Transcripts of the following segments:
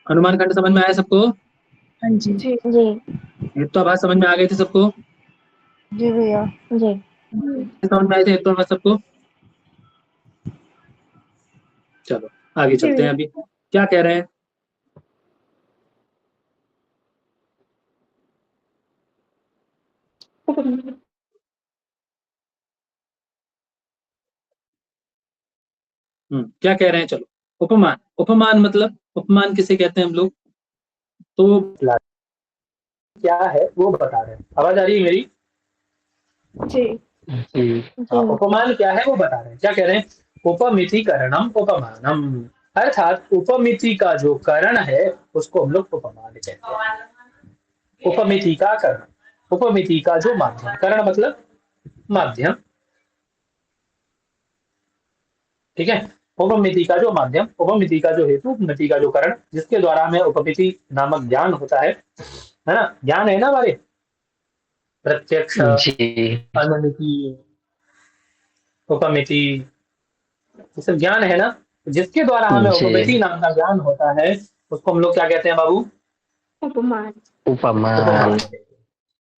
अनुमान खंड समझ में आया सबको? हाँ जी। जी। हेत्वाभास समझ में आ गए थे सबको? जी भैया। जी। समझ में आए थे हेत्वाभास सबको? चलो आगे जी चलते हैं। भैया। अभी क्या कह रहे हैं? क्या कह रहे हैं? चलो, उपमान। उपमान मतलब, उपमान किसे कहते हैं हम लोग? तो क्या है वो बता रहे हैं। आवाज आ रही है मेरी? जी। जी। उपमान क्या है वो बता रहे हैं। क्या कह रहे हैं? उपमितिकरणम उपमानम, अर्थात उपमिति का जो करण है उसको हम लोग उपमान कहते हैं। उपमिति का करण, उपमिति का जो माध्यम, करण मतलब माध्यम, ठीक है। उपमिति का जो माध्यम, उपमिति का जो हेतु, उपमिति का जो कारण, जिसके द्वारा हमें उपमिति नामक ज्ञान होता है ना? ज्ञान है ना हमारे, प्रत्यक्ष, जी। अनुमिति, उपमिति, ये सब ज्ञान है ना? जिसके द्वारा हमें उपमिति जी। नाम का ज्ञान होता है उसको हम लोग क्या कहते हैं बाबू? उपमान। उपमान। उपमान।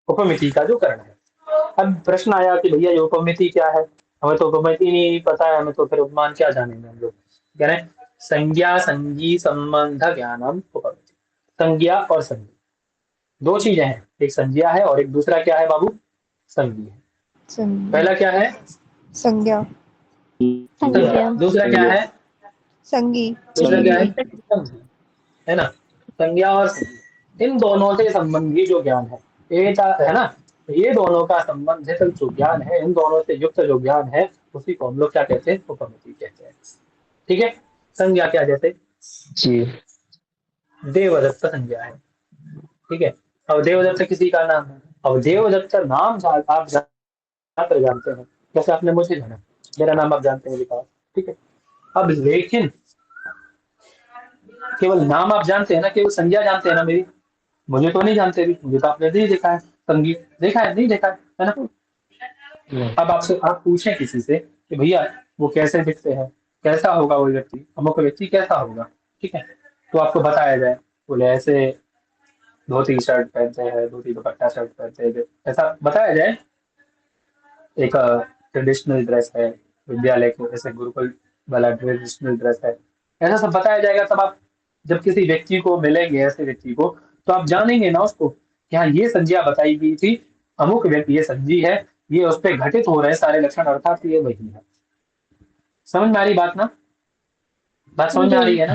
उपमिति का जो कारण है। अब प्रश्न आया कि भैया ये उपमिति क्या है? हमें तो उपमिति नहीं पता है, हमें तो फिर उपमान क्या जानेंगे हम लोग? कह रहे हैं संज्ञा संगी संबंध ज्ञानम उपमिति। संज्ञा और संगी दो चीजें हैं, एक संज्ञा है और एक दूसरा क्या है बाबू? संगी है। पहला क्या है? संज्ञा। संज्ञा। दूसरा क्या है? संगी। दूसरा क्या है? संगी, है ना? संज्ञा और संगी, इन दोनों से संबंधी जो ज्ञान है, एक है ना, ये दोनों का संबंधित जो ज्ञान है, इन दोनों से युक्त जो ज्ञान है उसी को हम लोग क्या कहते हैं? उपमिति कहते हैं। ठीक है। संज्ञा क्या? जैसे जी। देवदत्त संज्ञा है, ठीक है। अब देवदत्त किसी का नाम है। अब देवदत्त नाम आप जानते हैं, जैसे आपने मुझे जाना, मेरा नाम आप जानते हैं विकास, ठीक है। अब लेकिन केवल नाम आप जानते हैं ना, केवल संज्ञा जानते हैं ना मेरी? मुझे तो नहीं जानते भी, मुझे तो आपने नहीं देखा है, संगीत देखा है नहीं देखा है ना? अब आपसे आप पूछें किसी से कि भैया वो कैसे दिखते हैं, कैसा होगा वो व्यक्ति, अमुक व्यक्ति कैसा होगा, ठीक है, तो आपको बताया जाए, बोले ऐसे धोती शर्ट पहनते हैं, धोती दुपट्टा शर्ट पहनते हैं, ऐसा बताया जाए, एक ट्रेडिशनल ड्रेस है, विद्यालय को जैसे गुरुकुल वाला ट्रेडिशनल ड्रेस है, ऐसा सब बताया जाएगा। तब आप जब किसी व्यक्ति को मिलेंगे, ऐसे व्यक्ति को, तो आप जानेंगे ना उसको कि हाँ ये संज्ञा बताई गई थी, अमुक व्यक्ति ये संजी है, ये उस पर घटित हो रहे सारे लक्षण, अर्थात ये वही है। समझ में आ रही बात ना? बात समझ में आ रही जी। है ना?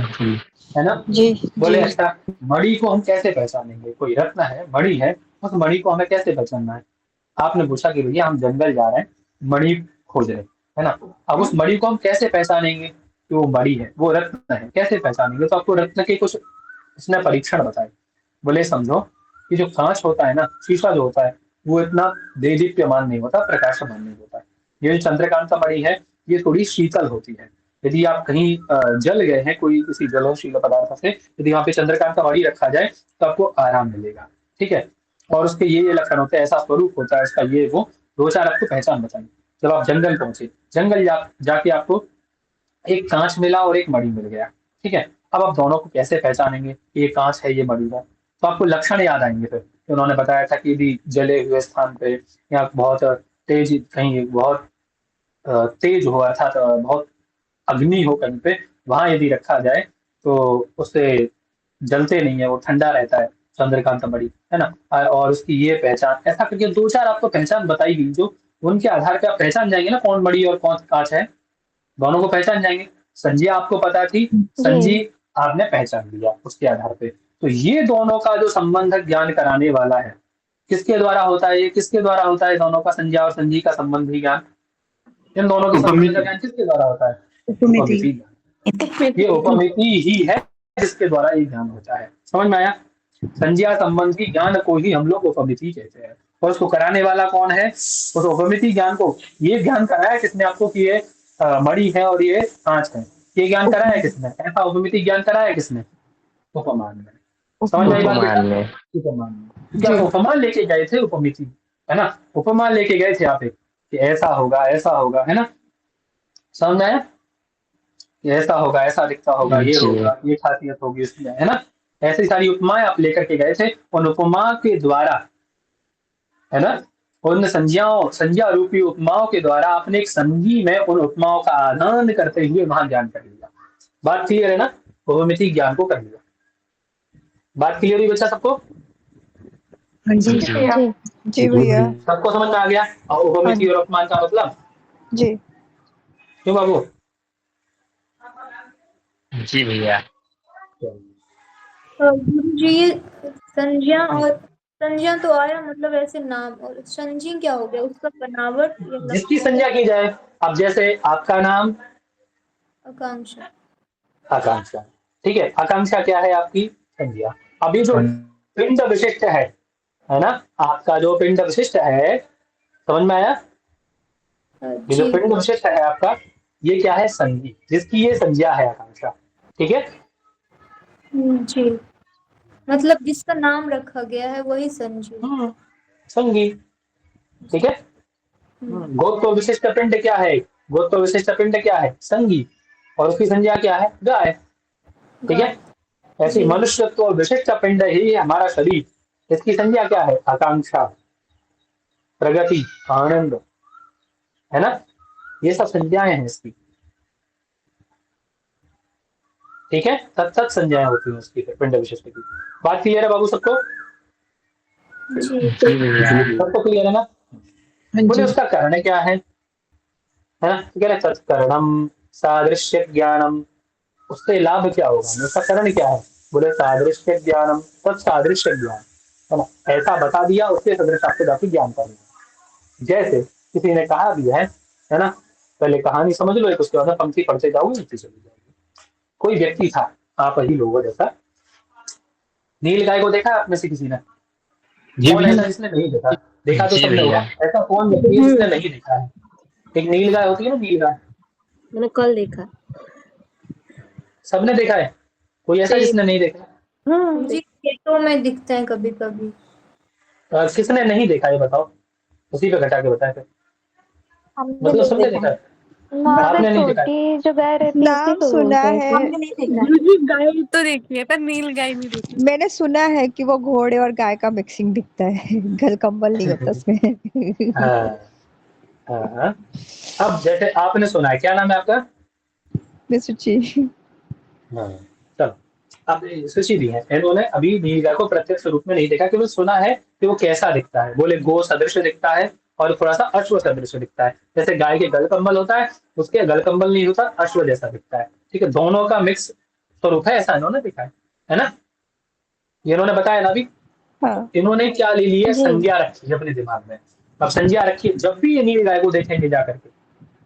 है ना? जी बोले जी। अच्छा, मणि को हम कैसे पहचानेंगे? कोई रत्न है, मणि है, उस मणि को हमें कैसे पहचानना है? आपने पूछा कि भैया हम जंगल जा रहे हैं, मणि खोज रहे हैं, है ना? अब उस मणि को हम कैसे पहचानेंगे कि वो मणि है, वो रत्न है, कैसे पहचानेंगे? तो आपको रत्न के कुछ उसने परीक्षण बताए। बोले समझो कि जो कांच होता है ना, शीशा जो होता है, वो इतना देदीप्यमान नहीं होता, प्रकाशमान नहीं होता। ये जो चंद्रकांता मणि है, ये थोड़ी शीतल होती है। यदि आप कहीं जल गए हैं कोई किसी जलनशील पदार्थ से, यदि वहां पे चंद्रकांता मणि रखा जाए तो आपको आराम मिलेगा, ठीक है। और उसके ये लक्षण होते हैं, ऐसा स्वरूप होता है इसका, ये वो दो चार आपको पहचान बताई। जब आप जंगल पहुंचे, जंगल जाके आपको एक कांच मिला और एक मणि मिल गया, ठीक है। अब आप दोनों को कैसे पहचानेंगे कि ये कांच है ये मणि है? तो आपको लक्षण याद आएंगे फिर कि उन्होंने बताया था कि यदि जले हुए स्थान पे या बहुत तेज, कहीं बहुत तेज हो, अर्थात बहुत अग्नि हो कहीं पे, वहां यदि रखा जाए तो उससे जलते नहीं है, वो ठंडा रहता है, चंद्रकांत मणि, है ना? और उसकी ये पहचान, ऐसा करके दो चार आपको पहचान बताई गई, जो उनके आधार पे आप पहचान जाएंगे ना कौन मणि और कौन कांच है, दोनों को पहचान जाएंगे। संजी आपको पता थी, जी। संजी आपने पहचान लिया उसके आधार पे। तो ये दोनों का जो संबंध ज्ञान कराने वाला है, किसके द्वारा होता है? ये किसके द्वारा होता है? दोनों का, संज्ञा और संजी का संबंधी ज्ञान, इन दोनों के संबंध का उपमिति। ज्ञान किसके द्वारा होता है? उपमिति। उपमिति ज्ञान। ये उपमिति ही है जिसके द्वारा ये ज्ञान होता है। समझ में आया? संज्ञा संबंधी ज्ञान को ही हम लोग उपमिति कहते हैं। और उसको कराने वाला कौन है? उस उपमिति ज्ञान को, ये ज्ञान कराया किसने आपको कि ये मणि है और ये कांच है? ये ज्ञान कराया किसने? ऐसा उपमिति ज्ञान कराया किसने? उपमान में। समझ में आई बात बेटा? उपमान में। उपमान में, क्योंकि जी आप उपमान लेके गए थे उपमिति, है ना? उपमान लेके गए थे आप एक, कि ऐसा होगा ऐसा होगा, है ना? समझ में आया? कि ऐसा होगा, ऐसा दिखता होगा, ये जी होगा, ये खासियत होगी इसमें, है ना? ऐसी सारी उपमाएं आप लेकर के गए थे, उन उपमा के द्वारा, है ना, उन संज्ञा रूपी उपमाओं के द्वारा आपने एक संधि में उन उपमाओं का आदान करते हुए वहां ज्ञान कर लिया। बात क्लियर है ना? बहुमिति ज्ञान को कर लिया। बात क्लियर हुई बच्चा सबको? हाँ जी जी जी जी भैया सबको समझ में आ गया? और हाँ उपमिति और उपमान का मतलब? जी क्यों बाबू? जी भैया। गुरु जी, ये संज्ञा और संज्ञा तो आया, मतलब ऐसे नाम, और संजी क्या हो गया, उसका बनावट या जिसकी लक्षण? संज्ञा की जाए, अब जैसे आपका नाम आकांक्षा। आकांक्षा, ठीक है, आकांक्षा क्या है? आपकी संज्ञा। अभी जो पिंड विशिष्ट है ना, आपका जो पिंड विशिष्ट है, समझ में आया? ये जो जी पिंड विशिष्ट है आपका, ये क्या है? संज्ञा, जिसकी ये संज्ञा है आकांक्षा, ठीक है? जी, मतलब जिसका नाम रखा गया है वही संजी। संगी, ठीक है। गोत्व विशिष्ट पिंड क्या है? गोत्व विशिष्ट पिंड क्या है? संगी, और उसकी संज्ञा क्या है? गाय, ठीक है। गाय। ऐसी जी मनुष्यत्व विशिष्ट पिंड ही हमारा शरीर, इसकी संज्ञा क्या है? आकांक्षा, प्रगति, आनंद, है ना? ये सब संज्ञाएं हैं इसकी, ठीक है। तत्त संज्ञाएं होती हैं उसकी, पिंड विशिष्ट की। बात क्लियर है बाबू सबको? जी जी भैया। सबको क्लियर है ना? हाँ बोले जी उसका कारण क्या है ना? तो कह रहे तत्कर्णम सादृश्य ज्ञानम, उससे लाभ क्या होगा? उसका कारण क्या है? बोले सादृश्य ज्ञानम, तत्सादृश्य ज्ञान, है ना? ऐसा बता दिया, उसके सदृश आपको जाके ज्ञान करना। जैसे किसी ने कहा भी है ना? पहले कहानी समझ लो एक, उसके बाद पंक्ति पढ़ते जाओगे, नीचे चली जाएगी। कोई व्यक्ति था, आप ही लोगों जैसा। नील गाय को देखा आपने से किसी ने? जी कौन भैया। ऐसा जिसने नहीं देखा? देखा तो जी सबने होगा। भैया। ऐसा कौन व्यक्ति है जिसने नहीं देखा है? एक नील गाय होती है ना, नील गाय, मैंने कल देखा। सबने देखा है। कोई ऐसा जी जिसने नहीं देखा? जी, खेतों में दिखते हैं कभी कभी। किसने नहीं देखा ये बताओ, उसी पे घटा के बताए थे। हमने मतलब नहीं सबने देखा देखा है। है, मतलब आपने नहीं देखा है। छोटी जो गाय रहती है उसी नाम को सुना बोलते हैं, है हमने नहीं देखा। गाय तो देखी है पर नील गाय नहीं देखी। मैंने सुना है कि वो घोड़े और गाय का मिक्सिंग दिखता है गल कंबल नहीं होता उसमें हाँ हाँ हाँ। अब जैसे आपने सुना है, क्या नाम है आपका? मैं सोची हाँ, चलो। अब सुशी दी है, इन्होंने अभी नीलगाय को प्रत्यक्ष रूप में नहीं देखा, केवल सुना है कि वो कैसा दिखता है। बोले गो सदृश दिखता है और थोड़ा सा अश्व सदृश दिखता है। जैसे गाय के गल कंबल होता है, उसके गल कंबल नहीं होता, अश्व जैसा दिखता है, ठीक है। दोनों का मिक्स स्वरूप है, ऐसा इन्होंने देखा है ना? ये इन्होंने बताया ना अभी। तो हाँ इन्होंने क्या ले लिया? जी संज्ञा रखी है अपने दिमाग में। अब संज्ञा रखी, जब भी ये नील गाय को देखेंगे जाकर के,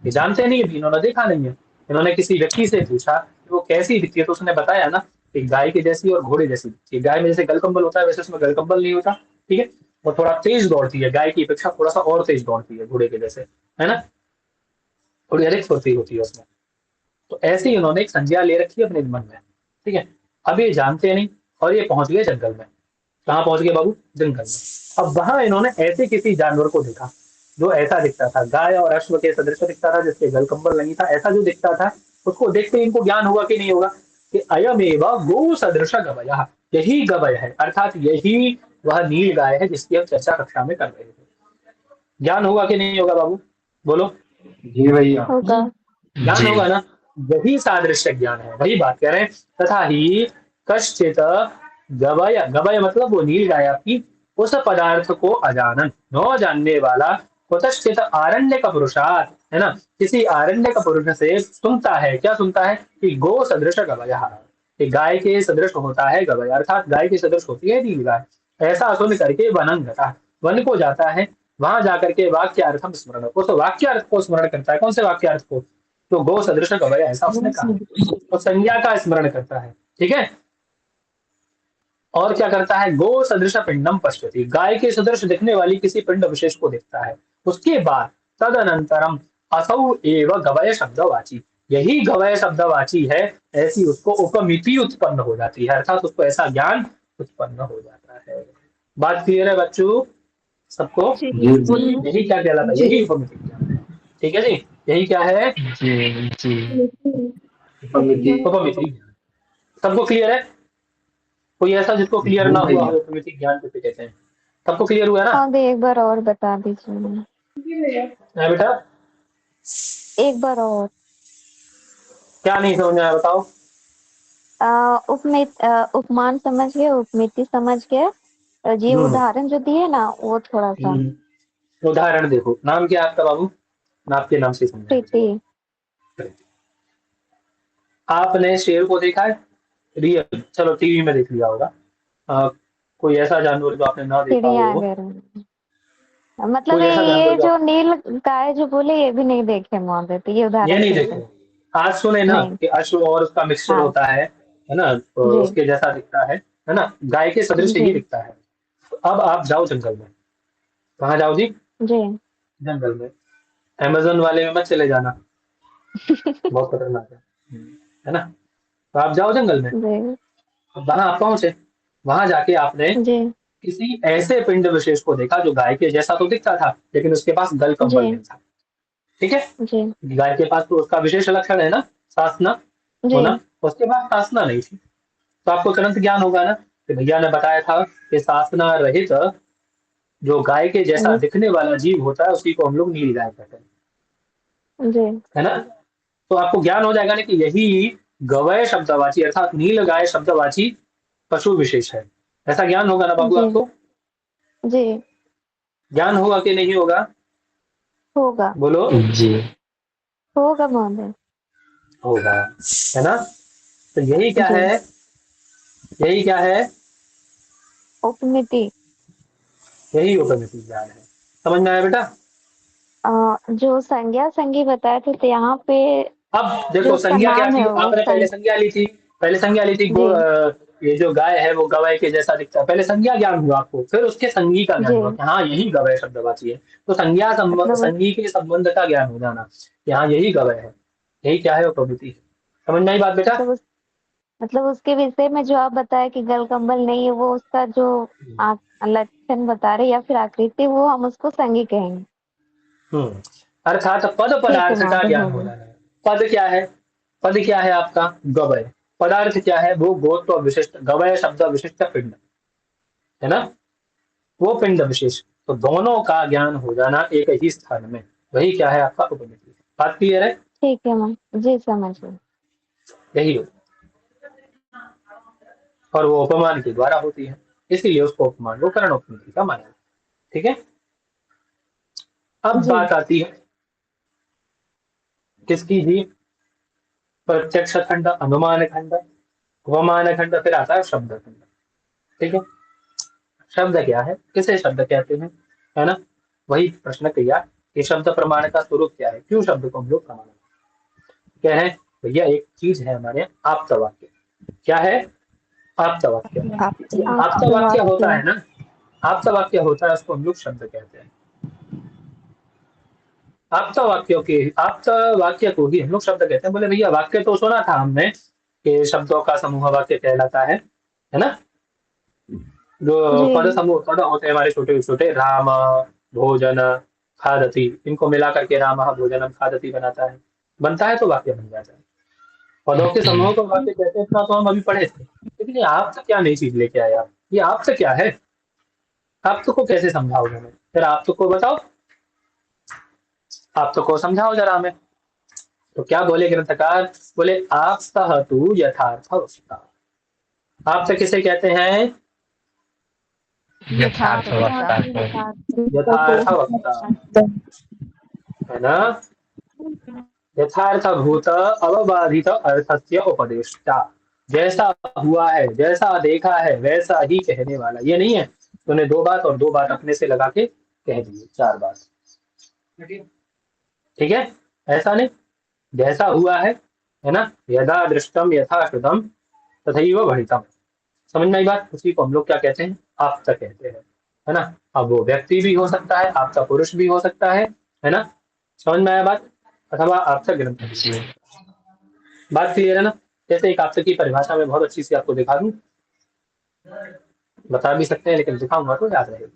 ये जानते नहीं है, इन्होंने देखा नहीं है। इन्होंने किसी व्यक्ति से पूछा कि वो कैसी दिखती है, तो उसने बताया ना कि गाय की जैसी और घोड़े जैसी दिखती है। गाय में जैसे गलकंबल होता है, वैसे उसमें गलकंबल नहीं होता, ठीक है। और थोड़ा तेज दौड़ती है, गाय की अपेक्षा थोड़ा सा और तेज दौड़ती है घोड़े के जैसे, है ना? थोड़ी अधिक फुर्ती होती है उसमें। तो ऐसे ही उन्होंने एक संज्ञा ले रखी है अपने मन में, ठीक है। अब ये जानते नहीं, और ये पहुंच गए जंगल में। कहाँ पहुंच गए बाबू? जंगल में। अब वहां इन्होंने ऐसे किसी जानवर को देखा जो ऐसा दिखता था, गाय और अश्व के सदृश दिखता था, जिसके गल कंबल नहीं था, ऐसा जो दिखता था। उसको देखते ही इनको ज्ञान होगा कि नहीं होगा कि अयमेव गो सदृश गवय, यही गवय है, अर्थात यही वह नील गाय है जिसकी हम चर्चा कक्षा में कर रहे थे। ज्ञान होगा कि नहीं होगा बाबू? बोलो। जी भैया। होगा। ज्ञान जी। होगा ना? यही सादृश्य ज्ञान है, वही बात कह रहे हैं। तथा ही कश्चित गवय, गवय मतलब वो नील गाय आपकी, उस पदार्थ को अजानन, न जानने वाला, कुतश्चित आरण्य का पुरुषार्थ, है ना, किसी आरण्य का पुरुष से सुनता है। क्या सुनता है? कि गो सदृश गवय, कि गाय के सदृश होता है गवय, अर्थात गाय के सदृश होती है नील गाय। ऐसा सुन करके वनम गता, वन को जाता है, वहां जाकर के वाक्यार्थम स्मरण, उस वाक्यार्थ को स्मरण करता है। कौन से वाक्यार्थ को? तो गो सदृश गवय, ऐसा उसने कहा, तो संज्ञा का स्मरण करता है, ठीक है। और क्या करता है? गो सदृश पिंडम पश्यति, गाय के सदृश दिखने वाली किसी पिंड विशेष को देखता है। उसके बाद तदनंतरम असौ एव गवय शब्दवाची, यही गवय शब्दवाची है, ऐसी उसको उपमिति उत्पन्न हो जाती है, अर्थात उसको ऐसा ज्ञान उत्पन्न हो जाता है। बात क्लियर है बच्चों सबको? जी यही क्या कहलाता है? जी यही उपमिति ज्ञान है, ठीक है जी। यही क्या है? जी। जी। उपमिति। उपमिति। सबको क्लियर है? कोई ऐसा जिसको क्लियर जी ना हुआ भैया। हो उपमिति ज्ञान किसे कहते हैं? सबको क्लियर हुआ ना? हाँ दे एक बार और बता दीजिए। है बेटा? एक बार और। क्या नहीं समझ में आया बताओ? उपमान समझ गए, उपमिति समझ गए, ये हम्म उदाहरण जो दिए ना वो थोड़ा सा। उदाहरण देखो, नाम क्या है आपका बाबू? मैं आपके नाम से समझाना प्रीति। चलो। आपने शेर को देखा है? रियल, चलो टीवी में देख लिया होगा। कोई ऐसा जानवर जो आपने ना देखा हो? चिड़ियाघर। मतलब कोई ऐसा जानवर ये जो जो नील गाय जो बोले ये भी नहीं देखे मोहम्मद, तो ये ये उदाहरण नहीं कैसे? देखे? आज सुने ना नहीं। कि अश्व और उसका मिक्सचर हाँ होता है ना? तो जी उसके जैसा दिखता है ना? गाय के सदृश जी ही दिखता है। तो अब आप जाओ जंगल में। कहाँ जाओ जी? जी। जंगल में। अमेज़न वाले में मत चले जाना, बहुत खतरनाक है ना? तो आप जाओ जंगल में। जी वहां आप पहुंचे, वहां जाके आपने जी किसी ऐसे पिंड विशेष को देखा जो गाय के जैसा तो दिखता था, लेकिन उसके पास गल कंबल जी नहीं था। ठीक है? जी गाय के पास तो उसका विशेष लक्षण है ना, सासना जी होना। उसके पास सासना नहीं थी। तो आपको तुरंत ज्ञान होगा ना कि भैया ने बताया था कि सासना रहित जो गाय के जैसा जी दिखने वाला जीव होता है उसी को हम लोग नील गाय कहते हैं। जी है ना? तो आपको ज्ञान हो जाएगा ना कि यही गवय शब्दवाची अर्थात नील गाय शब्दवाची पशु विशेष है। ऐसा ज्ञान होगा ना बाबू जी आपको? जी ज्ञान होगा कि नहीं होगा? होगा। बोलो। जी। होगा मोहम्मद। होगा, है ना? तो यही क्या जी। है? यही क्या है? उपमिति। यही उपनिषद ज्ञान है। समझ में आया बेटा? जो संज्ञा संगी बताए थे तो यहाँ पे अब जो देखो उसका संज्ञा क्या नाम थी, है वो आपने पहले संज्ञा ली थी। पहले संज्ञा ली थी जी ये जो गाय है वो गवाय के जैसा दिखता है। पहले संज्ञा ज्ञान हुआ आपको, फिर उसके संगी का जी। ज्ञान हुआ कि हाँ यही गवय शब्दवाची है। तो मतलब संगी के संबंध का ज्ञान हो जाना कि हाँ यही गवय है। यही क्या है? वो प्रवृत्ति। समझ में आई बात बेटा? मतलब मतलब उसके विषय में जो आप बताए कि गल कंबल नहीं है, वो उसका जो लक्षण बता रहे या फिर आकृति, वो हम उसको संगी कहेंगे। हम्म अर्थात पद ठीक है पदार्थ का महोदय, ज्ञान हो हो गया। जाना है। पद क्या है? पद क्या है आपका? गवय। पदार्थ क्या है? वो गोत्व विशिष्ट गवय शब्द विशिष्ट पिंड, है ना? वो पिंड विशेष। तो दोनों का ज्ञान हो जाना एक ही स्थान में, वही क्या है? आपका उपनिषद। बात क्लियर है? ठीक है मैम, जी समझ गई। यही हो। और वो उपमान के द्वारा होती है, इसीलिए उसको उपमान को करण उपनिषद का माना है। ठीक है? अब जी बात आती है किसकी जी? प्रत्यक्ष खंड, अनुमान खंड, उपमान खंड, फिर आता है शब्द खंड। ठीक है? शब्द क्या है? किसे शब्द कहते हैं? है ना? वही प्रश्न किया कि शब्द प्रमाण का स्वरूप क्या है, क्यों शब्द को हम लोग प्रमाण कह रहे हैं? भैया एक चीज है हमारे यहाँ आप्त वाक्य। क्या है? आप्त वाक्य। आप आप्त आपके वाक्य होता वाक्य। है ना, आप्त वाक्य होता है, उसको हम लोग शब्द कहते हैं। आप्त वाक्य को ही हम लोग शब्द कहते हैं। बोले भैया वाक्य तो सुना था हमने कि शब्दों का समूह वाक्य कहलाता है ना? जो जी पद समूह पद होते हैं हमारे छोटे छोटे, राम भोजन खादति, इनको मिला करके राम भोजनम खादति बनता है तो वाक्य बन जाता है। पदों के समूह को वाक्य कहते हैं, इतना तो हम अभी पढ़े थे। लेकिन ये आप क्या नई चीज लेके आए आप? ये आप क्या है? आप को कैसे समझाओगे हमें? फिर आप को बताओ, आप को समझाओ जरा हमें। तो क्या बोले ग्रंथकार? बोले आप सह तू यथार्थ वक्ता। आप किसे कहते हैं? यथार्थ वक्ता को। यथार्थ वक्ता, है ना? यथार्थभूत अवबाधित अर्थस्य उपदेष्टा। जैसा हुआ है, जैसा देखा है वैसा ही कहने वाला। ये नहीं है तूने दो बात और दो बात अपने से लगा के कह दिए, चार बात। ठीक है? ऐसा नहीं, जैसा हुआ है ना? यदा दृष्टम यथा श्रुतम तथैव भणितम। समझ में आई बात? उसी को हम लोग क्या कहते हैं? आप्त कहते हैं, है ना? अब वो व्यक्ति भी हो सकता है, आपका पुरुष भी हो सकता है ना? समझ में आया बात? अथवा आपका ग्रंथ भी हो जी। सकता है। बात क्लियर है ना? जैसे एक आपसे की परिभाषा में बहुत अच्छी सी आपको दिखा दूं, बता भी सकते हैं लेकिन दिखाऊंगा तो याद रहेगा।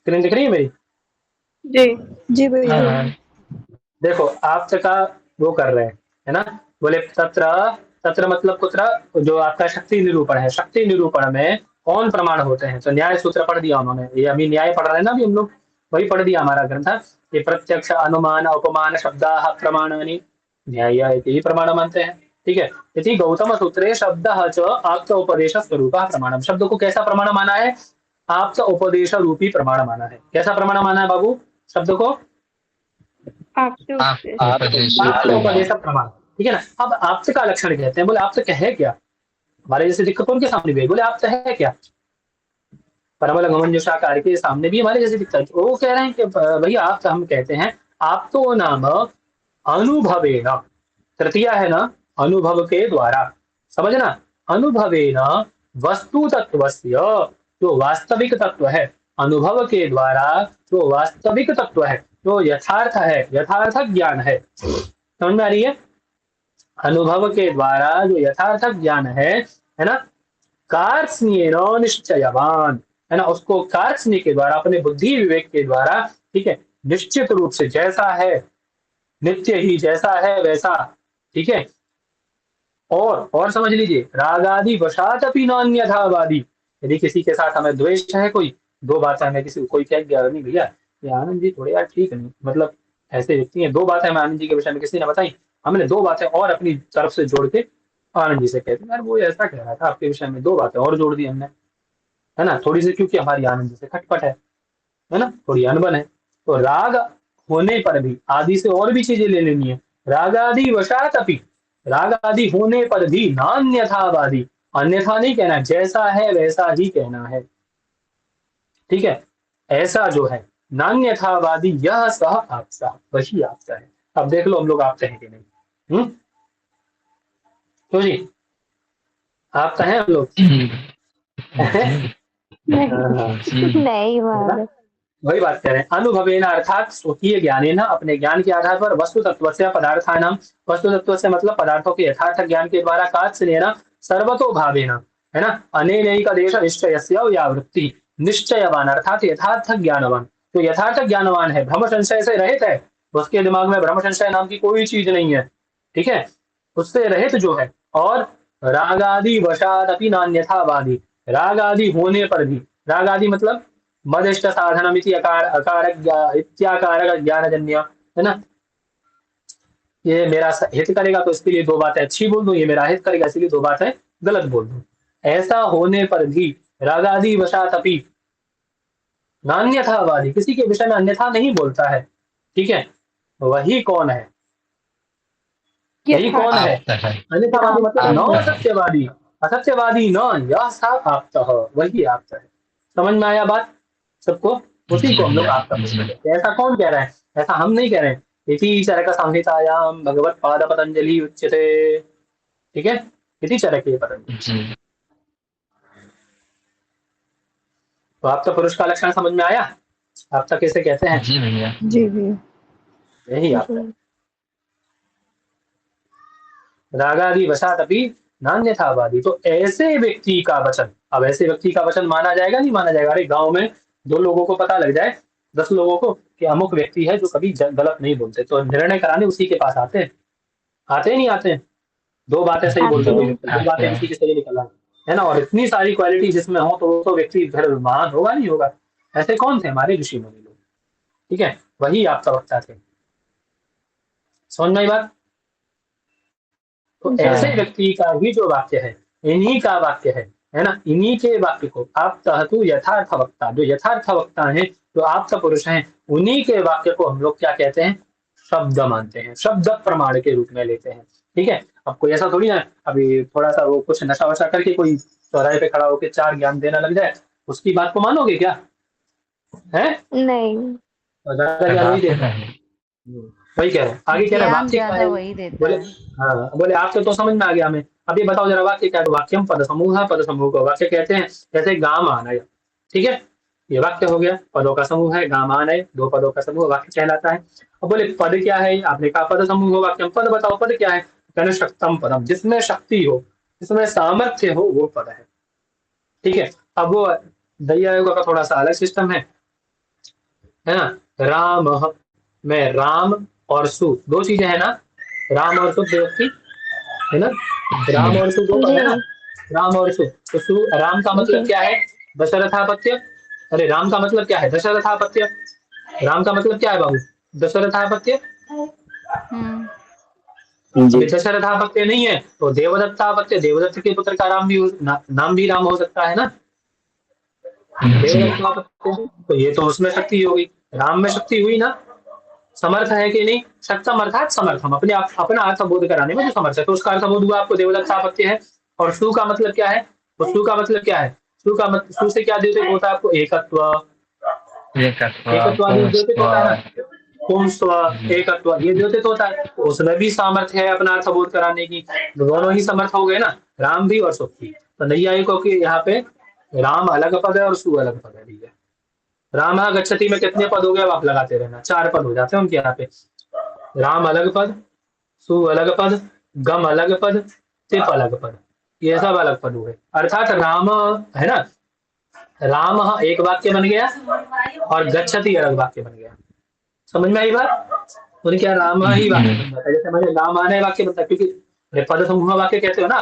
स्क्रीन दिख रही है मेरी? जी जी भैया। हाँ देखो आप का वो कर रहे हैं, है ना? बोले तत्र, तत्र मतलब कुत्र, जो आपका शक्ति निरूपण है, शक्ति निरूपण में कौन प्रमाण होते हैं? तो न्याय सूत्र पढ़ दिया उन्होंने, ये अभी न्याय पढ़ रहे हैं ना अभी हम लोग, वही पढ़ दिया हमारा ग्रंथ। ये प्रत्यक्ष अनुमान उपमान शब्दाः प्रमाणानि न्याय इति प्रमाण मानते हैं। ठीक है, इति गौतम सूत्रे शब्दः च आप्त उपदेश स्वरूपः प्रमाणम। शब्द को कैसा प्रमाण माना है? आप्त उपदेश रूपी प्रमाण माना है। कैसा प्रमाण माना है बाबू शब्द को? आपसे आप उपदेश। उपदेश आप्त प्रमाण। उपदेश प्रमाण। ठीक है ना? अब आप्त का लक्षण कहते हैं। बोले आप्त है क्या? हमारे जैसे दिक्कत उनके सामने भी है। बोले आप्त है क्या? परमल गमन के सामने भी हमारे जैसे दिखता है। वो कह रहे हैं कि भैया आप हम कहते हैं आप तो नाम अनुभवेन, तृतीया है ना, अनुभव के द्वारा, समझना, अनुभवेन वस्तु तत्वस्य, जो वास्तविक तत्व है, अनुभव के द्वारा जो वास्तविक तत्व है, जो यथार्थ है, यथार्थ ज्ञान है, समझ में आ रही है? अनुभव के द्वारा जो यथार्थ ज्ञान है ना, कार्त्स्येन निश्चयवान, है ना, उसको कार्त्स्य के द्वारा, अपने बुद्धि विवेक के द्वारा, ठीक है, निश्चित रूप से जैसा है, नित्य ही जैसा है वैसा, ठीक है। और समझ लीजिए, रागादि वशात अपनी नान्यथावादी, यदि किसी के साथ हमें द्वेष है, कोई दो बातें हमें किसी को कोई कह गया नहीं भैया ये आनंद जी थोड़े यार ठीक नहीं, मतलब ऐसे व्यक्ति हैं, दो बातें हमें आनंद जी के विषय में किसी ने बताई, हमने दो बातें और अपनी तरफ से जोड़ के आनंद जी से कहते हैं यार वो ऐसा कह रहा था आपके विषय में, दो बातें और जोड़ दी हमने, है ना, थोड़ी सी, क्योंकि हमारी आनंद जी से खटपट है ना, थोड़ी अनबन है। तो राग होने पर भी आदि से और भी चीजें ले लेनी है, राग आदि वशात अपि, राग आदि होने पर भी नान्यथावादी, अन्यथा नहीं कहना, जैसा है वैसा ही कहना है, ठीक है, ऐसा जो है नान्यथावादी, यह सह आपसा, वही आपसा है। अब देख लो हम लोग आपसे हैं कि नहीं? तो जी आपका है हम लोग? जी नहीं जी नहीं है ना? महाराज। वही बात कर रहे हैं, अनुभवेन अर्थात स्वकीय ज्ञानेन, अपने ज्ञान के आधार पर, वस्तु तत्व से पदार्थानाम, वस्तु तत्व से मतलब पदार्थों के यथार्थ ज्ञान के द्वारा, कार्त्स्येन सर्वतो भावेन, है ना, अनेनैक देश निश्चयस्य व्यावृत्ति, निश्चयवान अर्थात यथार्थ ज्ञानवान, जो यथार्थ ज्ञानवान है, भ्रम संशय से रहित है, उसके दिमाग में भ्रम संशय नाम की कोई चीज नहीं है, ठीक है, उससे रहित जो है, और रागादि वशात अपि नान्यथावादी, राग आदि होने पर भी, राग आदि मतलब मदिष्ट साधनम इति अकार अकार इत्याकारक ज्ञानजन्य, है ना, ये मेरा हित करेगा तो इसके लिए दो बातें अच्छी बोल दूं, ये मेरा हित करेगा इसलिए दो बातें गलत बोल दूं, ऐसा होने पर भी रागादि वशात अपि नान्यथावादी, किसी के विषय में अन्यथा नहीं बोलता है, ठीक है, वही कौन है? यही कौन है? आप है। अन्यथावादी आप मतलब तो न आप है। है। सत्यवादी, असत्यवादी न, यह सा आपतः, वही आपता है। समझ में आया बात सबको? उसी जी को हम लोग भैया आपका पुरुष जी। कहते हैं। ऐसा कौन कह रहा है? ऐसा हम नहीं कह रहे हैं। इति चरक संहितायाम भगवत पाद पतंजलि उच्यते, ठीक है, इति चरके पतंजलि। जी तो आपका पुरुष का लक्षण समझ में आया? आपका कैसे कहते हैं? जी भैया। जी भैया। यही आपका है। रागादि वशात अपि नान्यथावादी, तो ऐसे व्यक्ति का वचन, अब ऐसे व्यक्ति का वचन माना जाएगा नहीं माना जाएगा? अरे गांव में दो लोगों को पता लग जाए, 10 लोगों को कि अमुक व्यक्ति है जो कभी गलत नहीं बोलते, तो निर्णय कराने उसी के पास आते हैं, आते नहीं आते हैं? दो बातें सही बोलते आते कोई हैं। व्यक्ति, दो आते बातें हैं। किसी की सही निकलना, है ना, और इतनी सारी क्वालिटी जिसमें हो तो वो तो व्यक्ति फिर महान होगा नहीं होगा? ऐसे कौन थे हमारे ऋषि मुनि लोग, ठीक है, वही आपका वक्ता थे। समझ में आई बात? तो जी। ऐसे हाँ व्यक्ति का ही जो वाक्य है, इन्हीं का वाक्य है ना, इन्हीं के वाक्य को आप तहतु यथार्थ वक्ता, जो यथार्थ वक्ता है, जो आपका पुरुष है, उन्हीं के वाक्य को हम लोग क्या कहते हैं? शब्द मानते हैं, शब्द प्रमाण के रूप में लेते हैं, ठीक है। अब कोई ऐसा थोड़ी ना अभी थोड़ा सा वो कुछ नशा वशा करके कोई चौराहे पे खड़ा होकर चार ज्ञान देना लग जाए, उसकी बात को मानोगे क्या? है, नहीं। और ज्यादा ज्ञान वही कदापि देता है। नहीं। वही कह रहे हैं, आगे कह रहे हैं ज्ञान वाक्य क्या ज्यादा है? वही देता बोले, है। हाँ बोले आपसे तो समझ में आ गया हमें, अब ये बताओ जरा वाक्य क्या है? तो वाक्यम पद समूह, पद समूह को वाक्य कहते हैं। जैसे गामान है, ठीक है, ये वाक्य हो गया, पदों का समूह है, गामान है, दो पदों का समूह वाक्य कहलाता है। अब बोले पद क्या है? आपने कहा पद समूह हो वाक्यम, पद बताओ पद क्या है? कहने शक्तम पदम, जिसमें शक्ति हो, जिसमें सामर्थ्य हो, वो पद है, ठीक है। अब वो दया योग का थोड़ा सा अलग सिस्टम है, है ना। राम में राम और सु दो चीजें है ना, राम और सु व्यक्ति है ना, राम और सु दो पद है ना, जी राम और सु। तो सु राम का मतलब जी क्या है, दशरथापत्य। अरे राम का मतलब क्या है, दशरथापत्य। राम का मतलब क्या है बाबू, दशरथापत्य। जी। अभी दशरथापत्य नहीं है तो देवदत्तापत्य, देवदत्त के पुत्र का राम भी नाम भी राम हो सकता है ना, जी। देवदत्तापत्य। तो ये तो उसमें शक्ति होगी, राम में शक्ति हुई ना। समर्थ है कि नहीं, सक्षम अर्थात समर्थ, हम अपने आप अपना अर्थ बोध कराने में जो समर्थ है, तो उसका अर्थ बोध हुआ आपको देवदत्तापत्य है। और सु का मतलब क्या है, तो सु का मतलब क्या है, सु का मतलब सु से क्या द्योतित होता है आपको, एकत्व। एकत्व एकत्वादी द्योतित पुंस्त्व। होता है ना, पुंस्त्व, जी। एकत्व ये द्योतित होता है, तो उसमें भी सामर्थ्य है अपना अर्थ बोध कराने की। दोनों ही समर्थ हो गए ना, राम भी और सु भी। तो नैयायिकों के यहाँ पे राम अलग पद है और सु अलग पद है, ठीक है। राम गच्छति में कितने पद हो गए, अब आप लगाते रहना, 4 पद हो जाते हैं उनके यहाँ पे। राम अलग पद, सु अलग पद, गम अलग पद, तिप अलग पद, ये सब अलग पद हुए। अर्थात राम है ना, राम एक वाक्य बन गया और गच्छति अलग वाक्य बन गया। समझ में आई बात, उनके यहाँ राम ही वाक्य जी। बन जाता है, जैसे मैंने राम आने वाक्य बनता है, क्योंकि पद समूह वाक्य कहते हो ना।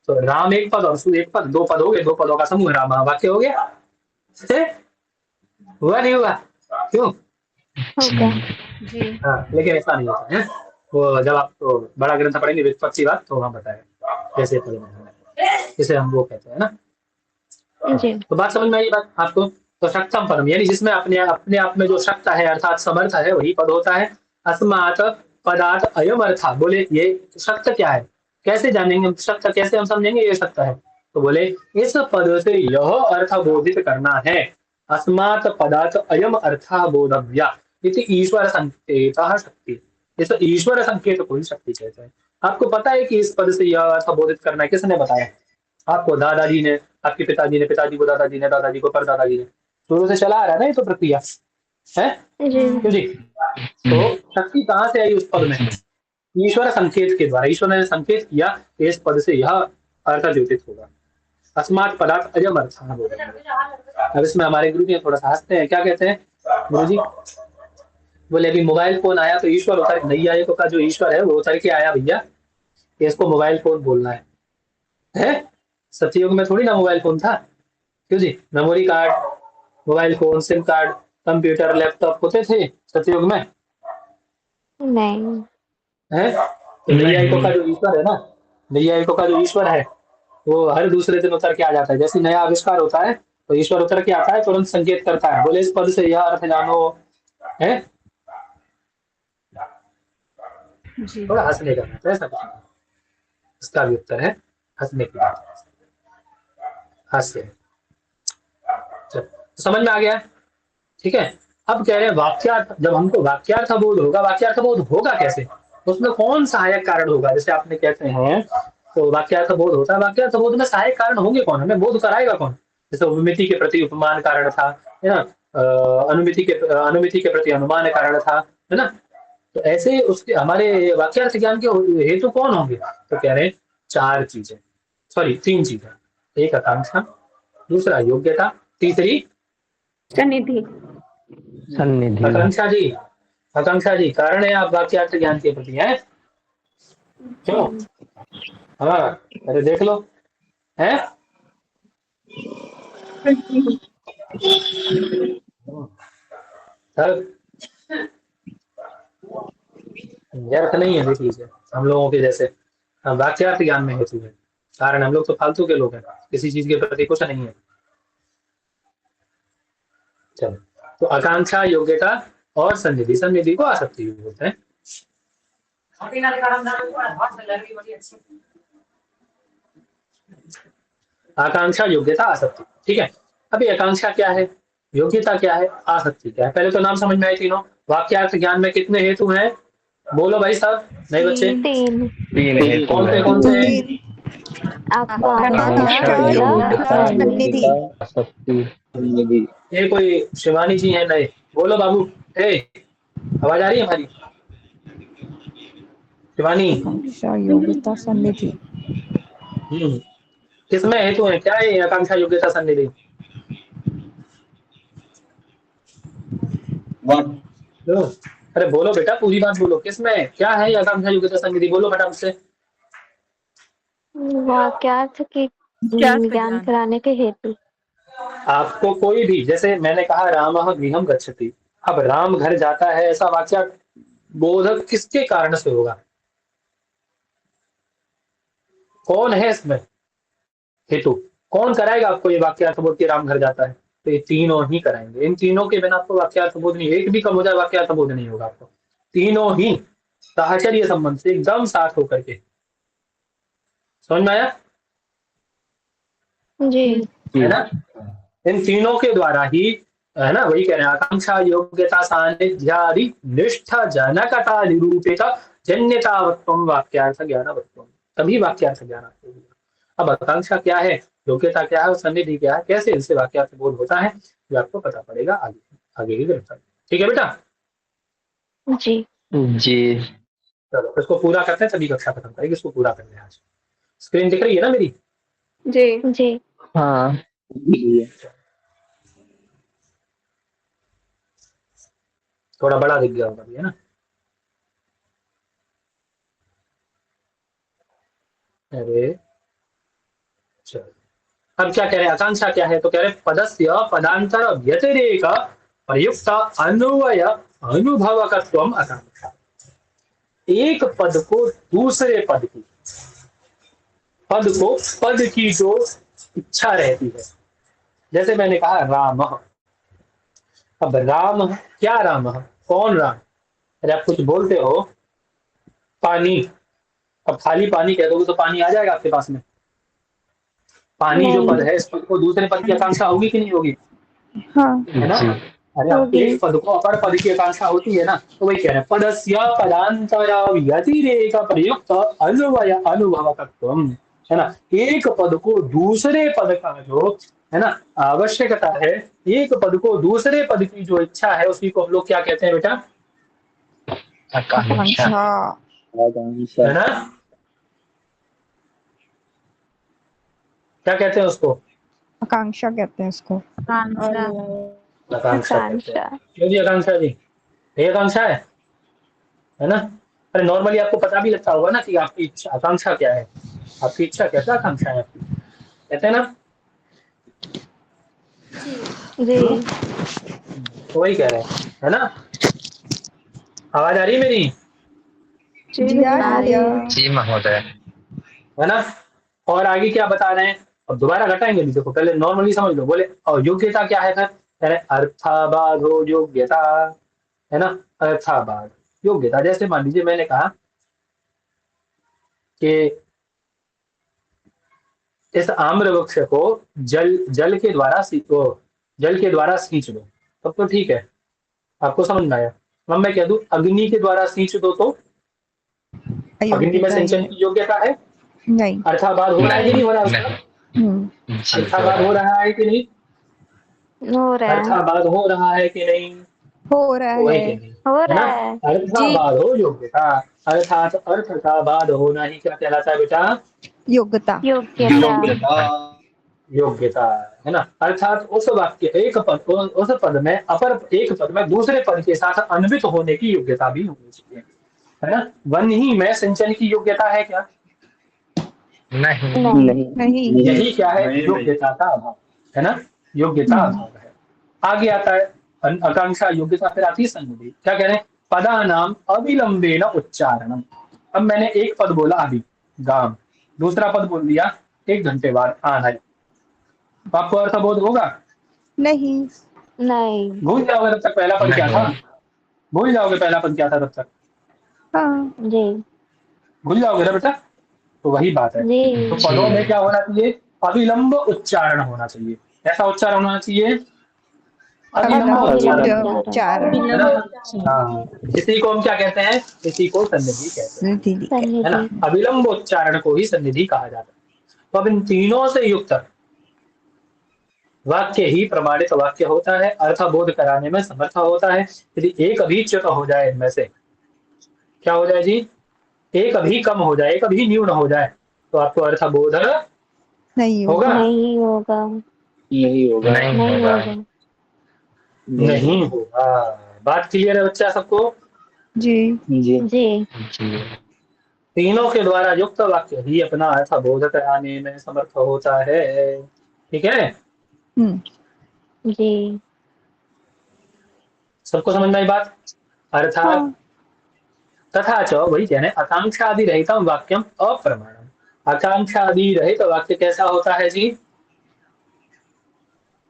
तो राम एक पद और सु एक पद, 2 पद हो गए, 2 पदों का समूह राम वाक्य हो गया। हुआ नहीं हुआ, क्यों। होगा। जी हाँ लेकिन ऐसा नहीं होता है, वो जब आप तो बड़ा ग्रंथ पढ़ेंगे व्युत्पत्ति बात तो वहां बताएगा कैसे पढ़ना है, इसे हम वो कहते हैं ना। हाँ, जी तो बात समझ में आई बात आपको। तो शक्तम पदम यानी जिसमें अपने आप में जो शक्त है अर्थात समर्थ है वही पद होता है। अस्मात् पदार्थ अयम अर्था, बोले ये शक्त क्या है, कैसे जानेंगे हम शक्त, कैसे हम समझेंगे ये शक्त है। तो बोले इस पद से यह अर्थ बोधित करना है। अस्मात् पदार्थ अयम अर्था बोधव्या इति ईश्वर संकेत शक्ति, इस ईश्वर संकेत को ही शक्ति कहते हैं। आपको पता है कि इस पद से यह अर्थ बोधित करना है, किसने बताया आपको, दादाजी ने, आपके पिताजी ने, पिताजी को दादाजी ने, दादाजी को परदादाजी ने, शुरू से चला आ रहा है ना ये तो प्रक्रिया है, जी क्यों जी। तो शक्ति कहाँ से आई उस पद में, ईश्वर संकेत के द्वारा, ईश्वर ने संकेत किया कि इस पद से यह अर्थ द्योतित होगा। अस्मात् पदार्थ अयम अर्थ। अब इसमें हमारे गुरु जी थोड़ा सा हंसते हैं, क्या कहते हैं गुरु जी, बोले अभी मोबाइल फोन आया तो ईश्वर उतर, नैयायिकों का जो ईश्वर है वो उतर के आया भैया कि इसको मोबाइल फोन बोलना है। सतयुग में थोड़ी ना मोबाइल फोन था, क्यों जी, memory card, mobile phone, SIM card, computer, laptop होते थे सतयुग में, नहीं है। तो नैयायिकों का नहीं। जो ईश्वर है ना, नैयायिकों का जो ईश्वर है वो हर दूसरे दिन उतर के आ जाता है, जैसे नया आविष्कार होता है तो ईश्वर उतर के आता है, तुरंत संकेत करता है, बोले इस पद से यह अर्थ जानो है। जी थोड़ा हंसने का बात है, ऐसा कुछ नहीं। इसका भी उत्तर है हंसने की बात, हास्य। चलो, तो समझ में आ गया, ठीक है। अब कह रहे हैं वाक्यार्थ, जब हमको वाक्यार्थ बोध होगा, वाक्यार्थ बोध होगा कैसे, तो उसमें कौन सहायक कारण होगा, जैसे आपने कहते हैं तो वाक्यार्थ बोध होता है, वाक्यार्थ बोध में सहायक कारण होंगे कौन, हमें बोध कराएगा कौन, जैसे उपमिति के प्रति उपमान कारण था, है ना, अनुमिति के प्रति अनुमान कारण था, है ना। तो ऐसे उसके हमारे वाक्यार्थ ज्ञान के हेतु कौन होंगे, तो कह रहे हैं 4 चीजें, सॉरी 3 चीजें, एक आकांक्षा, दूसरा योग्यता, तीसरी सनिधि। सन्निधि। आकांक्षा जी। आकांक्षा जी कारण है आप वाक्यार्थ ज्ञान के प्रति हैं, क्यों। हाँ अरे देख लो है। सर व्यर्थ नहीं है, देख लीजिए हम लोगों के जैसे, हाँ, वाक्यार्थ ज्ञान में हेतु है, कारण हम लोग तो फालतू के लोग हैं, किसी चीज के प्रति कुछ नहीं है। चलो, तो आकांक्षा, योग्यता और सन्निधि, सन्निधि को आसक्ति बोलते हैं। आकांक्षा, योग्यता, आसक्ति, ठीक है। अभी आकांक्षा क्या है, योग्यता क्या है, आसक्ति क्या है, पहले तो नाम समझ में आए तीनों। वाक्यार्थ ज्ञान में कितने हेतु हैं, बोलो भाई साहब, नए बच्चे, 3 तीन हेतु है। कौन से हैं। आकांक्षा आकांक्षा, योग्यता योग्यता, सन्निधि। आसक्ति, सन्निधि। ये कोई शिवानी जी है नए, बोलो बाबू, ए आवाज आ रही है हमारी, शिवानी। आकांक्षा योग्यता सन्निधि। किसमें हेतु है, क्या है आकांक्षा, योग्यता, सन्निधि। लो, अरे बोलो बेटा, पूरी बात बोलो, किसमें क्या है ये आकांक्षा योग्यता संनिधि, बोलो बेटा मुझसे। वाक्यार्थ के ज्ञान कराने के हेतु। आपको कोई भी, जैसे मैंने कहा रामः गृहं गच्छति, अब राम घर जाता है, ऐसा वाक्य बोधक किसके कारण से होगा? कौन है इसमें हेतु? कौन कराएगा आपको ये वाक्यार्थ बोध के राम घर जाता है? तो ये तीनों ही कराएंगे, इन तीनों के बिना आपको वाक्यार्थ बोध नहीं, एक भी कम हो जाए वाक्यार्थ बोध नहीं होगा आपको। तीनों ही साहचर्य संबंध से एकदम साथ होकर के। समझ में आया? जी है ना? इन तीनों के द्वारा ही, है ना, वही कह रहे हैं, आकांक्षा योग्यता सानिध्यादि निष्ठा जनकता निरूपित जन्यतावत्वम वाक्यार्थ ज्ञानवत्वम, तभी वाक्यार्थ ज्ञान आपको होगा। अब आकांक्षा क्या है, योग्यता क्या है और सन्निधि क्या है, कैसे इनसे वाक्यार्थ बोध होता है, ये आपको पता पड़ेगा आगे आगे की ग्रंथ। ठीक है बेटा? जी जी। चलो इसको पूरा करते हैं, तभी कक्षा खत्म करेंगे, इसको पूरा करते हैं आज। स्क्रीन दिख रही है ना मेरी? जी जी हाँ। थोड़ा बड़ा दिख गया होगा, है ना? अरे चलो, अब क्या कह रहे हैं, आकांक्षा क्या है, तो कह रहे पदस्य पदांतर व्यतिरेक प्रयुक्त अन्वय अनुभवकत्वम आकांक्षा। एक पद को दूसरे पद की जो इच्छा रहती है, जैसे मैंने कहा राम, अब राम क्या, राम कौन राम? अरे आप कुछ बोलते हो, पानी, अब खाली पानी कह दोगे तो पानी आ जाएगा आपके पास में? पानी जो पद है, इस पद को दूसरे पद की आकांक्षा होगी कि नहीं होगी? हाँ है ना? जी। अरे अब एक पद को अपर पद की आकांक्षा होती है ना, तो वही कह रहे हैं पदस्य पदांतर व्यतिरेक प्रयुक्त अन्वय अनुभवकत्वम, है ना? एक पद को दूसरे पद का जो, है ना, आवश्यकता है, एक पद को दूसरे पद की जो इच्छा है, उसी को हम लोग क्या कहते हैं बेटा? आकांक्षा। आकांक्षा है ना? क्या कहते हैं उसको? आकांक्षा कहते हैं इसको। आकांक्षा कहते हैं। आकांक्षा। क्यों जी आकांक्षा जी? ये आकांक्षा है ना? अरे नॉर्मली आपको पता भी लगता होगा ना कि आपकी इच्छा आकांक्षा क्या है, आपकी इच्छा कैसा आकांक्षा है आपकी, कहते हैं ना? जी तो वही कह रहे हैं, है ना? आवाज आ रही है मेरी? जी आ आ रही रही है। है। जी महोदय। है ना? और आगे क्या बता रहे हैं, अब दोबारा घटाएंगे नहीं, देखो पहले नॉर्मली समझ लो, बोले और योग्यता क्या है, फिर कह रहे अर्थाबाधो योग्यता, है ना? अर्थाबाध योग्यता, जैसे मान लीजिए मैंने कहा कि इस आम्र वृक्ष को जल के द्वारा सींच दो, तब तो ठीक है, आपको समझ में आया। अब मैं कह दूं अग्नि के द्वारा सींच दो, तो अग्नि में अयोग्यता सिंचन है। की योग्यता है? नहीं। अर्थाभाव हो रहा है कि नहीं हो रहा है उसका? जी हो अर्थाभाव रहा हो है। रहा है कि नहीं? हो रहा है। अर्थाभाव हो रहा है कि नहीं? हो रहा तो वही है। कह रही हो है ना? रहा है। जी। अर्थाभाव हो योग्यता, अर्थात अर्थ का बाद होना ही क्या कहलाता है बेटा? योग्यता। योग्यता। योग्यता। योग्यता, है ना? अर्थात उस वाक्य एक पद, उस पद में अपर एक पद में दूसरे पद के साथ अन्वित होने की योग्यता भी होनी चाहिए, है ना? वन ही में सिंचन की योग्यता है क्या? नहीं। नहीं। नहीं। यही क्या है? योग्यता का अभाव, है ना? योग्यता अभाव है। आगे आता है आकांक्षा योग्यता, फिर आती है सन्निधि। क्या कह रहे हैं? पदानाम अविलंबेन उच्चारणम। अब मैंने एक पद बोला अभी, गाम, दूसरा पद बोल दिया 1 घंटे बाद आना है, तो आपको अर्थबोध होगा? नहीं। नहीं। भूल जाओगे तब तक पहला पद क्या था, नहीं। भूल जाओगे पहला पद क्या था तब तक, हाँ। जी भूल जाओगे ना बेटा? तो वही बात है, जी तो जी। पदों में क्या होना चाहिए? अविलंब उच्चारण होना चाहिए। ऐसा उच्चारण होना चाहिए, अविलंब अविलंब उच्चारण, उच्चारण। है ना? हाँ, इसी को हम क्या कहते हैं? इसी को सन्निधि कहते हैं, दीदी कहते है ना? सन्निधि। अविलंब उच्चारण को ही सन्निधि कहा जाता है। तो अब इन तीनों से युक्त वाक्य ही प्रमाणित वाक्य होता है, अर्थबोध कराने में समर्थ होता है। यदि एक भी च्युत हो जाए इनमें से, क्या हो जाए जी? एक भी कम हो जाए, एक भी न्यून हो जाए, तो आपको अर्थबोध नहीं होगा? होगा। नहीं होगा। नहीं होगा। नहीं होगा। नहीं होगा। बात क्लियर है बच्चा सबको? जी जी जी जी तीनों के द्वारा युक्त वाक्य ही अपना अर्थ बोधक आने में समर्थ होता है। ठीक है, जी सबको समझ में आई बात? अर्थात हाँ तथा च वही कहने आकांक्षादि रहित वाक्यम अप्रमाणम। आकांक्षादि रहित वाक्य कैसा होता है जी?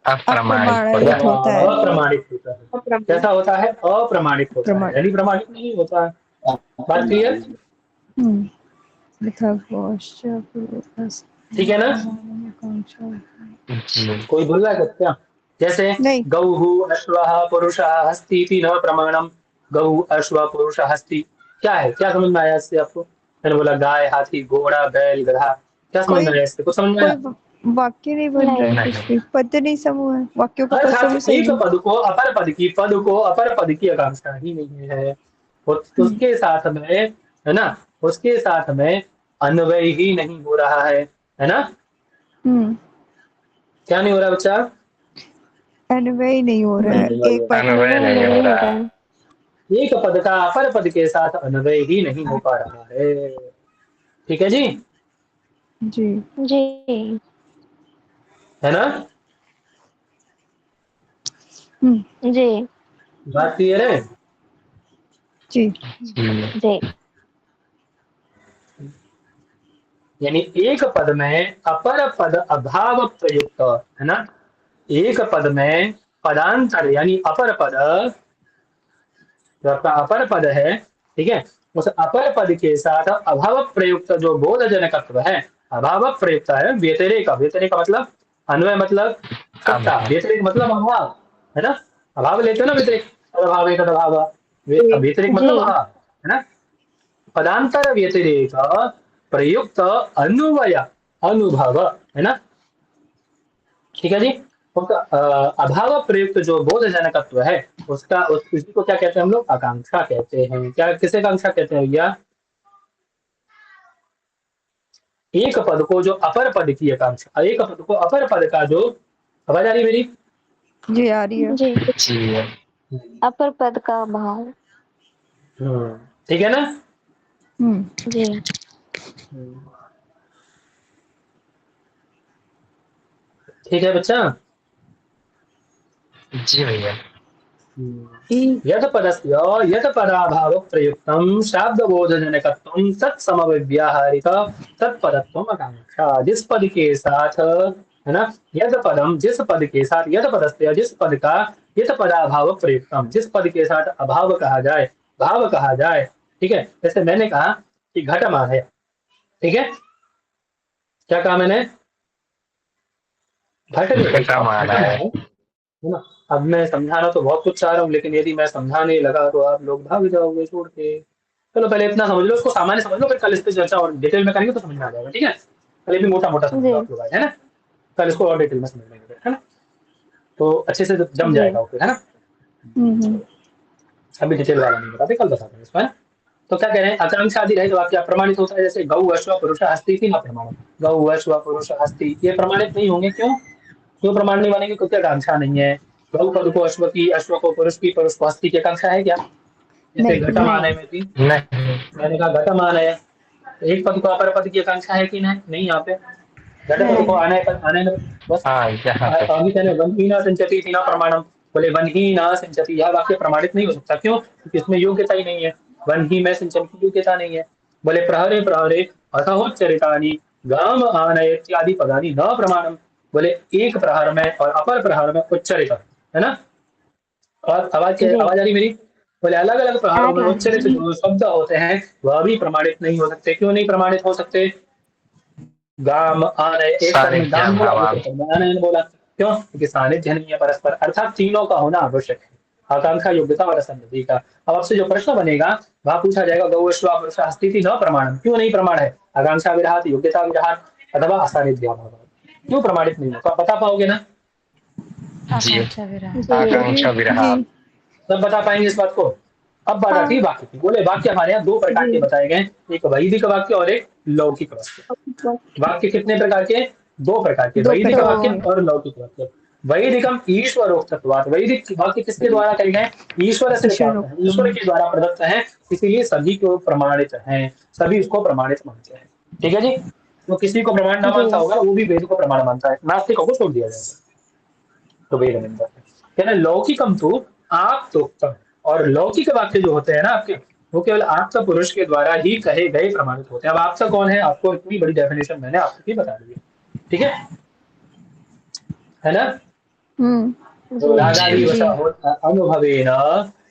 अप्रमाणित होता अप्रमाणित है। होता है। अप्रमाणित होता है। अप्रमाण कैसा होता है? अप्रमाणित होता है, प्रमाण यानी प्रमाणित नहीं होता है। बात क्लियर? यथा पश्चात् ठीक है ना? आकांक्षा। जी कोई भूल रहा है क्या? जैसे नहीं गौः अश्वः पुरुषः हस्ति इति न प्रमाणम। गौ अश्व पुरुष हस्ति क्या है? क्या समझ में आया इससे आपको? मैंने बोला गाय, हाथी, घोड़ा, बैल, गधा। क्या समझ में कोई आया इससे? कुछ समझ में कोई आया? वाक्य नहीं बन रहा है, नहीं। कुछ नहीं। भी पद नहीं समूह है, वाक्यों का पद समूह अर्थात सही एक नहीं। पद को अपर पद की आकांक्षा ही नहीं है। हम्म उसके साथ में, है ना, उसके साथ में अन्वय ही नहीं हो रहा है ना? हम्म क्या नहीं हो रहा बच्चा? अन्वय नहीं हो रहा है, एक पद अनुभव नहीं हो नहीं हो रहा रहा है। है। एक पद का अपर पद के साथ अन्वय ही नहीं हो पा रहा है। ठीक है जी, जी जी है ना? जी बात क्लियर है? जी जी जी यानी एक पद में अपर पद अभाव प्रयुक्त, है ना? एक पद में पदांतर यानी अपर पद, जो आपका अपर पद है, ठीक है, उस अपर पद के साथ अभाव प्रयुक्त जो बोधजनकत्व है, अभाव प्रयुक्त है व्यतिरेक। व्यतिरेक मतलब अन्वय, मतलब अब सत्ता, व्यतिरेक मतलब अभाव, है ना? अभाव लेते हो ना, व्यतिरेक, तदभाव तदभाव, जी व्यतिरेक जी मतलब अभाव, है ना? पदांतर व्यतिरेक प्रयुक्त अन्वय अनुभव, है ना? ठीक है जी। अभाव प्रयुक्त जो बोधजनकत्व है, उसी को क्या कहते हैं हम लोग? आकांक्षा कहते हैं। क्या, किसे आकांक्षा कहते हैं भैया? एक पद को जो अपर पद की आकांक्षा, एक पद को अपर पद का जो, आवाज आ रही मेरी? जी आ रही है। जी जी अपर पद का भाव। ठीक है ना? हम्म जी ठीक है बच्चा? जी भैया। यद पदस्य यद पदाभाव प्रयुक्तम शाब्दबोधजनकत्वम तत्समव्याहारिक तत्पदत्वम आकांक्षा। जिस पद के साथ, है ना, यद पदम, जिस पद के साथ, यद पदस्य जिस पद का, यद पदाभाव प्रयुक्तम जिस पद के साथ अभाव कहा जाए, भाव कहा जाए, ठीक है? जैसे मैंने कहा कि घटमान है, ठीक है? क्या कहा मैंने? घट नहीं, घटा माना घटमान है। है ना? अब मैं समझाना तो बहुत कुछ चाह रहा हूँ, लेकिन यदि मैं समझाने लगा तो आप लोग भाग जाओगे छोड़ के। चलो पहले इतना समझ लो, इसको सामान्य समझ लो, फिर कल इस पे चर्चा और डिटेल में करेंगे तो समझ में आ जाएगा। ठीक है, पहले भी मोटा मोटा समझ लो जी आप लोग आज, है ना? कल इसको और डिटेल में समझ लेंगे, है ना? तो अच्छे से जम जी जाएगा, ओके, है ना? हम्म अभी डिटेल वाला नहीं बताते, कल बताते हैं इसको, है ना? तो क्या कह रहे हैं? आकांक्षा आदि रहित वाक्य प्रमाणित होता है। जैसे गौ अश्व पुरुष हस्ती की न प्रमाणित। गौ अश्व पुरुष हस्ती ये प्रमाणित नहीं होंगे। क्यों? क्यों प्रमाण नहीं बनेंगे? क्योंकि आकांक्षा नहीं है। गौ पद को अश्व की, अश्व को पुरुष की, पुरुष को हस्ती की आकांक्षा है क्या? जैसे नहीं घटमान नहीं है में थी, नहीं। मैंने कहा घटमान है, एक पद को अपर पद की आकांक्षा है कि नहीं? नहीं, यहाँ पे घट पद को नहीं आने में बस। हाँ यहाँ पे अभी कहने वन ही न सिंचती थी ना प्रमाणम। बोले वन ही न सिंचती, यह वाक्य प्रमाणित नहीं हो सकता। क्यों? क्योंकि इसमें योग्यता ही नहीं है। वन ही में सिंचन की योग्यता नहीं है। बोले प्रहरे प्रहरे अथहोच्चरितानि गाम आनय इत्यादि पदानि न प्रमाणम। बोले एक प्रहर में और अपर प्रहर में उच्चरित, है ना? और जी आवाज आ रही मेरी? बोले अलग अलग आ प्रहारों में रहा है। उच्चरित जो शब्द होते हैं वह भी प्रमाणित नहीं हो सकते। क्यों नहीं प्रमाणित हो सकते? गाम आनय, एक पद में सानिध्य गाम बोला, दूसरे अभाव। पद में आनयन बोला। क्यों? क्योंकि सानिध्य नहीं है परस्पर, अर्थात तीनों का होना आवश्यक है। आकांक्षा, योग्यता और असंगति का। अब आपसे जो प्रश्न बनेगा वहां पूछा जाएगा गौ स्थिति न प्रमाणम। क्यों नहीं प्रमाण है? आकांक्षा विरहात, योग्यता विरहात अथवा असानिध्य अभाव। क्यों प्रमाणित नहीं होगा? बता पाओगे ना? जी आकांक्षा विराम। जी आकांक्षा जी विरहात। सब बता पाएंगे इस बात को? अब बात आती हाँ है वाक्य की। बोले वाक्य हमारे यहाँ दो प्रकार जी के बताए गए, एक वैदिक वाक्य और एक लौकिक वाक्य। वाक्य कितने प्रकार के? दो प्रकार के, दो वैदिक प्रकार वाक्य दो और लौकिक वाक्य। वैदिकम ईश्वरोक्तत्वात्, वैदिक वाक्य किसके द्वारा कहे गए? ईश्वर से प्राप्त है, ईश्वर के द्वारा प्रदत्त है, इसीलिए सभी को प्रमाणित हैं, सभी उसको प्रमाणित मानते हैं। ठीक है जी। तो किसी को प्रमाण ना मानता होगा वो भी वेद को प्रमाण मानता है, नास्तिकों को छोड़ दिया जाएगा। तो वेद मानता है। कहना लौकिकम तो आप तो, और लौकिक वाक्य जो होते हैं ना आपके, वो केवल आपका पुरुष के द्वारा ही कहे गए प्रमाणित होते हैं। अब आपका कौन है? आपको इतनी बड़ी डेफिनेशन मैंने आपको बता दी है। ठीक है ना? तो रागादि अनुभवेन,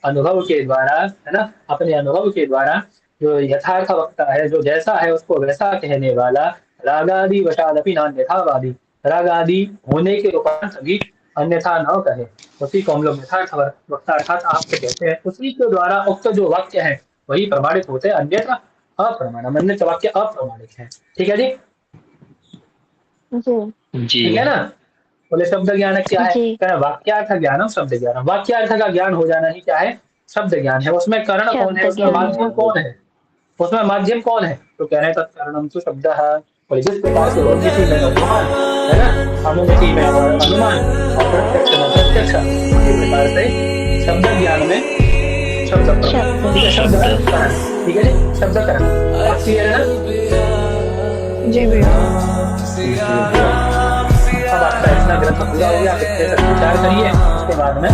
अनुभव के द्वारा, है ना, अपने अनुभव के द्वारा जो यथार्थ वक्ता है, जो जैसा है उसको वैसा कहने वाला, रागादि वशादपि नान्यथावादी, रागादि होने के उपरांत भी अन्यथा न कहे, उसी को हम लोग यथार्थ वक्ता अर्थात आपसे कहते हैं। उसी के द्वारा उक्त जो वाक्य है वही प्रमाणित होते हैं, अन्यथा अप्रमाणम, अन्य वाक्य अप्रमाणित है। ठीक है जी। ठीक है ना? बोले शब्द ज्ञान क्या है? कहना वाक्यार्थ ज्ञानम शब्द ज्ञानम, वाक्यार्थ का ज्ञान हो जाना ही क्या है? शब्द ज्ञान है। उसमें कर्ण कौन है? उसमें माध्यम कौन है? उसमें माध्यम कौन है? तो कह रहे तत्कारणम तो शब्द है। और जिस प्रकार से किसी में अनुमान है ना, अनुमति में अनुमान और प्रत्यक्ष में प्रत्यक्ष, इसी प्रकार से शब्द ज्ञान में शब्द, ठीक है, शब्द करण, ठीक है जी, शब्द करण। क्लियर है ना? जी भैया। अब आपका इतना ग्रंथ पूरा हो गया, आप इसके विचार करिए, उसके बाद में